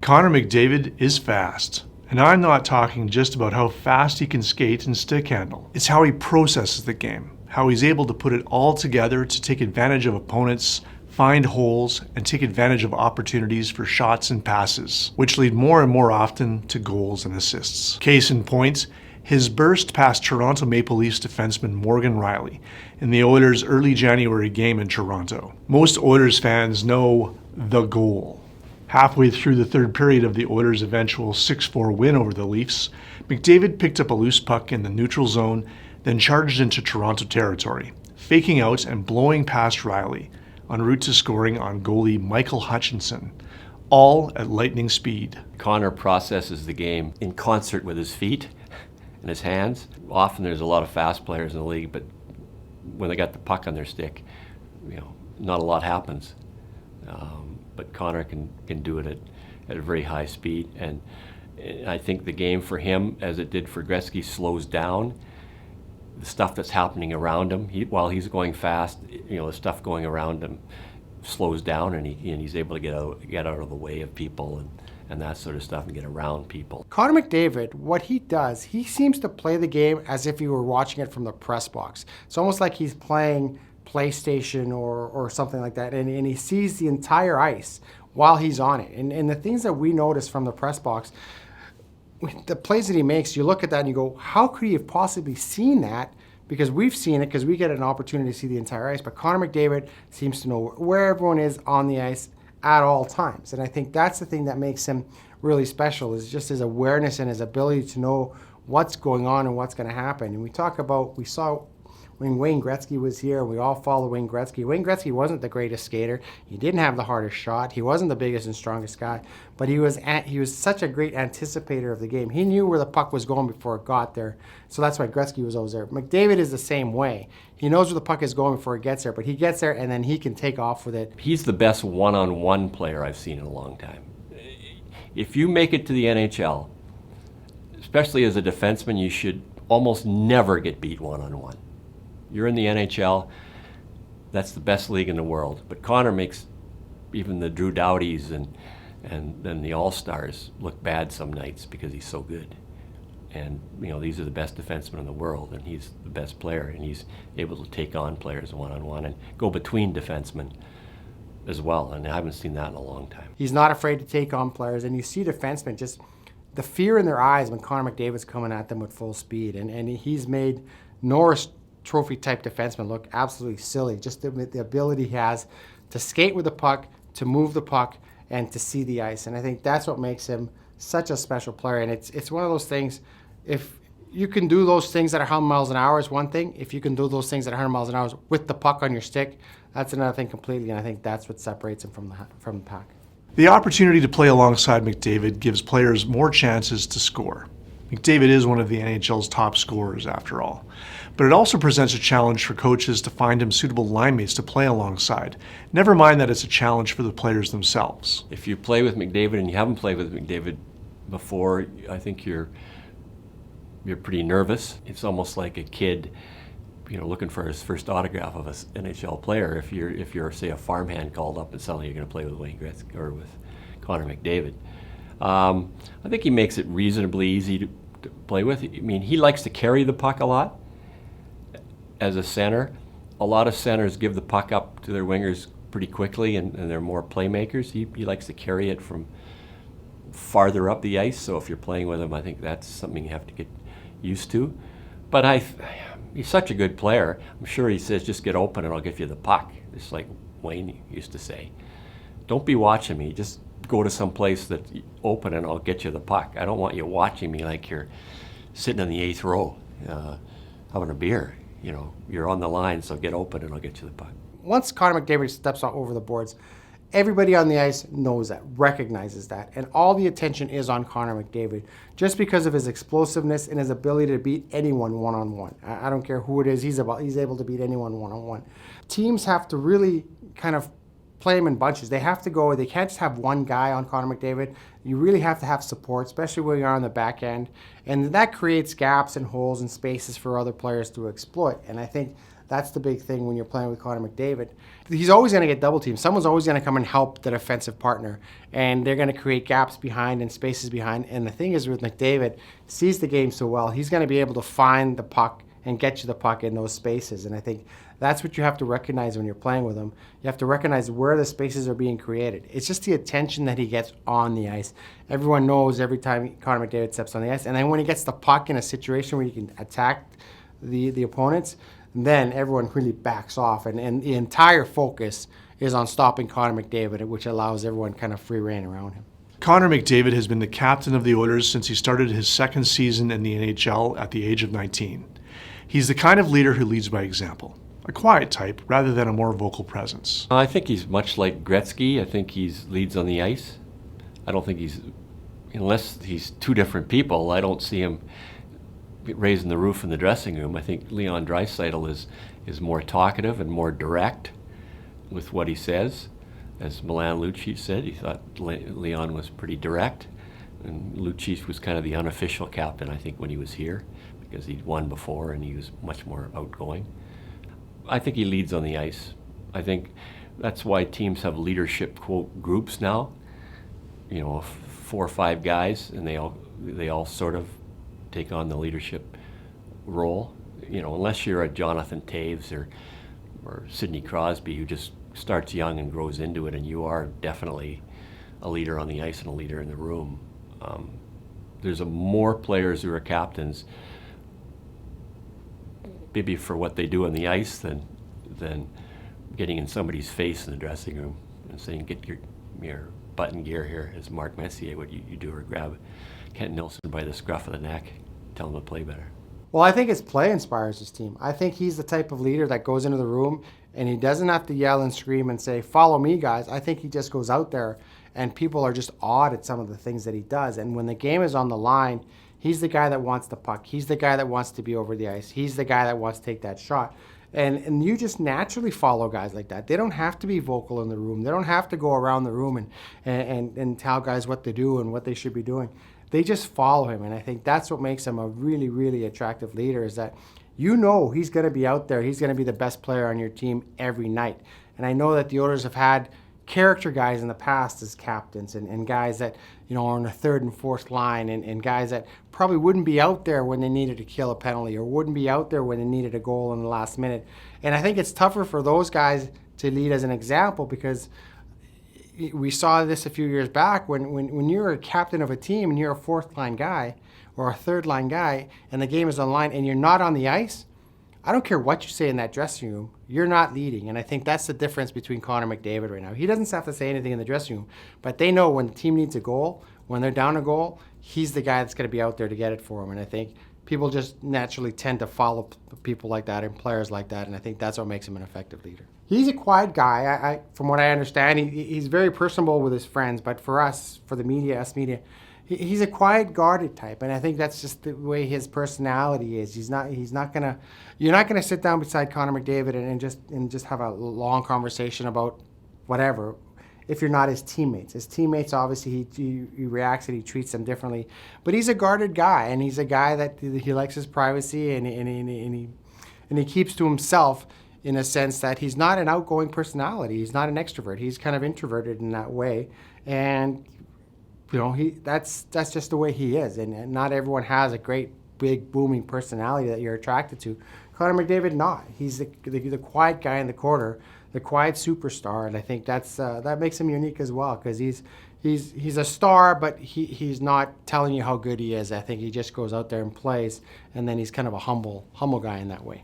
Connor McDavid is fast. And I'm not talking just about how fast he can skate and stick handle. It's how he processes the game, how he's able to put it all together to take advantage of opponents, find holes, and take advantage of opportunities for shots and passes, which lead more and more often to goals and assists. Case in point, his burst past Toronto Maple Leafs defenseman Morgan Rielly in the Oilers' early January game in Toronto. Most Oilers fans know the goal. Halfway through the third period of the Oilers' eventual 6-4 win over the Leafs, McDavid picked up a loose puck in the neutral zone, then charged into Toronto territory, faking out and blowing past Rielly, en route to scoring on goalie Michael Hutchinson, all at lightning speed. Connor processes the game in concert with his feet and his hands. Often there's a lot of fast players in the league, but when they got the puck on their stick, not a lot happens. But Connor can do it at a very high speed. And I think the game for him, as it did for Gretzky, slows down. The stuff that's happening around him, while he's going fast, the stuff going around him slows down, and he's able to get out of the way of people and that sort of stuff and get around people. Connor McDavid, what he does, he seems to play the game as if he were watching it from the press box. It's almost like he's playing PlayStation or something like that, and he sees the entire ice while he's on it. And the things that we notice from the press box, the plays that he makes, you look at that and you go, how could he have possibly seen that? Because we've seen it, because we get an opportunity to see the entire ice. But Connor McDavid seems to know where everyone is on the ice at all times. And I think that's the thing that makes him really special, is just his awareness and his ability to know what's going on and what's going to happen. And we saw when Wayne Gretzky was here, we all follow Wayne Gretzky. Wayne Gretzky wasn't the greatest skater. He didn't have the hardest shot. He wasn't the biggest and strongest guy, but he was such a great anticipator of the game. He knew where the puck was going before it got there, so that's why Gretzky was always there. McDavid is the same way. He knows where the puck is going before it gets there, but he gets there and then he can take off with it. He's the best one-on-one player I've seen in a long time. If you make it to the NHL, especially as a defenseman, you should almost never get beat one-on-one. You're in the NHL, that's the best league in the world. But Connor makes even the Drew Dowdys and the All-Stars look bad some nights because he's so good. And these are the best defensemen in the world, and he's the best player, and he's able to take on players one-on-one and go between defensemen as well. And I haven't seen that in a long time. He's not afraid to take on players, and you see defensemen just the fear in their eyes when Connor McDavid's coming at them with full speed, and he's made Norris Trophy type defenseman look absolutely silly. Just the ability he has to skate with the puck, to move the puck, and to see the ice. And I think that's what makes him such a special player. And it's one of those things, if you can do those things at 100 miles an hour is one thing. If you can do those things at 100 miles an hour with the puck on your stick, that's another thing completely. And I think that's what separates him from the pack. The opportunity to play alongside McDavid gives players more chances to score. McDavid is one of the NHL's top scorers, after all. But it also presents a challenge for coaches to find him suitable line mates to play alongside. Never mind that it's a challenge for the players themselves. If you play with McDavid and you haven't played with McDavid before, I think you're pretty nervous. It's almost like a kid, looking for his first autograph of an NHL player. If you're say a farmhand called up and suddenly you're going to play with Wayne Gretzky or with Connor McDavid. I think he makes it reasonably easy to play with. I mean, he likes to carry the puck a lot as a center. A lot of centers give the puck up to their wingers pretty quickly, and they're more playmakers. He likes to carry it from farther up the ice, so if you're playing with him, I think that's something you have to get used to. But he's such a good player. I'm sure he says, just get open and I'll give you the puck. It's like Wayne used to say. Don't be watching me, just go to some place that's open and I'll get you the puck. I don't want you watching me like you're sitting in the 8th row having a beer. You're on the line, so get open and I'll get you the puck. Once Connor McDavid steps over the boards, everybody on the ice knows that, recognizes that, and all the attention is on Connor McDavid just because of his explosiveness and his ability to beat anyone one-on-one. I don't care who it is, he's able to beat anyone one-on-one. Teams have to really kind of play him in bunches. They have to go, they can't just have one guy on Connor McDavid. You really have to have support, especially when you're on the back end. And that creates gaps and holes and spaces for other players to exploit. And I think That's the big thing when you're playing with Connor McDavid. He's always going to get double teamed. Someone's always going to come and help the defensive partner, and they're going to create gaps behind and spaces behind. And the thing is with McDavid, sees the game so well, he's going to be able to find the puck and get you the puck in those spaces. And I think that's what you have to recognize when you're playing with him. You have to recognize where the spaces are being created. It's just the attention that he gets on the ice. Everyone knows every time Connor McDavid steps on the ice. And then when he gets the puck in a situation where he can attack the opponents, then everyone really backs off. And the entire focus is on stopping Connor McDavid, which allows everyone kind of free rein around him. Connor McDavid has been the captain of the Oilers since he started his second season in the NHL at the age of 19. He's the kind of leader who leads by example, a quiet type rather than a more vocal presence. I think he's much like Gretzky. I think he leads on the ice. I don't think unless he's two different people, I don't see him raising the roof in the dressing room. I think Leon Draisaitl is more talkative and more direct with what he says. As Milan Lucic said, he thought Leon was pretty direct. And Lucic was kind of the unofficial captain, I think, when he was here, because he'd won before and he was much more outgoing. I think he leads on the ice. I think that's why teams have leadership quote groups now. 4 or 5 guys, and they all sort of take on the leadership role. Unless you're a Jonathan Taves or Sidney Crosby, who just starts young and grows into it, and you are definitely a leader on the ice and a leader in the room. There's more players who are captains, maybe for what they do on the ice, than getting in somebody's face in the dressing room and saying, "Get your butt in gear here," as Mark Messier would you do, or grab Kent Nilsson by the scruff of the neck, tell him to play better. Well, I think his play inspires his team. I think he's the type of leader that goes into the room and he doesn't have to yell and scream and say, "Follow me, guys." I think he just goes out there and people are just awed at some of the things that he does. And when the game is on the line, he's the guy that wants the puck. He's the guy that wants to be over the ice. He's the guy that wants to take that shot. And you just naturally follow guys like that. They don't have to be vocal in the room. They don't have to go around the room and tell guys what to do and what they should be doing. They just follow him. And I think that's what makes him a really, really attractive leader, is that he's going to be out there. He's going to be the best player on your team every night. And I know that the Oilers have had character guys in the past as captains and guys that are on the third and fourth line and guys that probably wouldn't be out there when they needed to kill a penalty or wouldn't be out there when they needed a goal in the last minute. And I think it's tougher for those guys to lead as an example, because we saw this a few years back when you're a captain of a team and you're a fourth line guy or a third line guy and the game is on line and you're not on the ice. I don't care what you say in that dressing room, you're not leading. And I think that's the difference between Connor McDavid right now. He doesn't have to say anything in the dressing room, but they know when the team needs a goal, when they're down a goal, he's the guy that's going to be out there to get it for them. And I think people just naturally tend to follow people like that and players like that, and I think that's what makes him an effective leader. He's a quiet guy. From what I understand, he's very personable with his friends, but for us, for the media, he's a quiet, guarded type, and I think that's just the way his personality is. You're not gonna sit down beside Connor McDavid and just have a long conversation about whatever if you're not his teammates. His teammates, obviously, he reacts and he treats them differently, but he's a guarded guy, and he's a guy that he likes his privacy and he keeps to himself, in a sense that he's not an outgoing personality. He's not an extrovert. He's kind of introverted in that way, and that's just the way he is, and not everyone has a great, big, booming personality that you're attracted to. Connor McDavid, not. He's the quiet guy in the corner, the quiet superstar, and I think that makes him unique as well, because he's a star, but he's not telling you how good he is. I think he just goes out there and plays, and then he's kind of a humble guy in that way.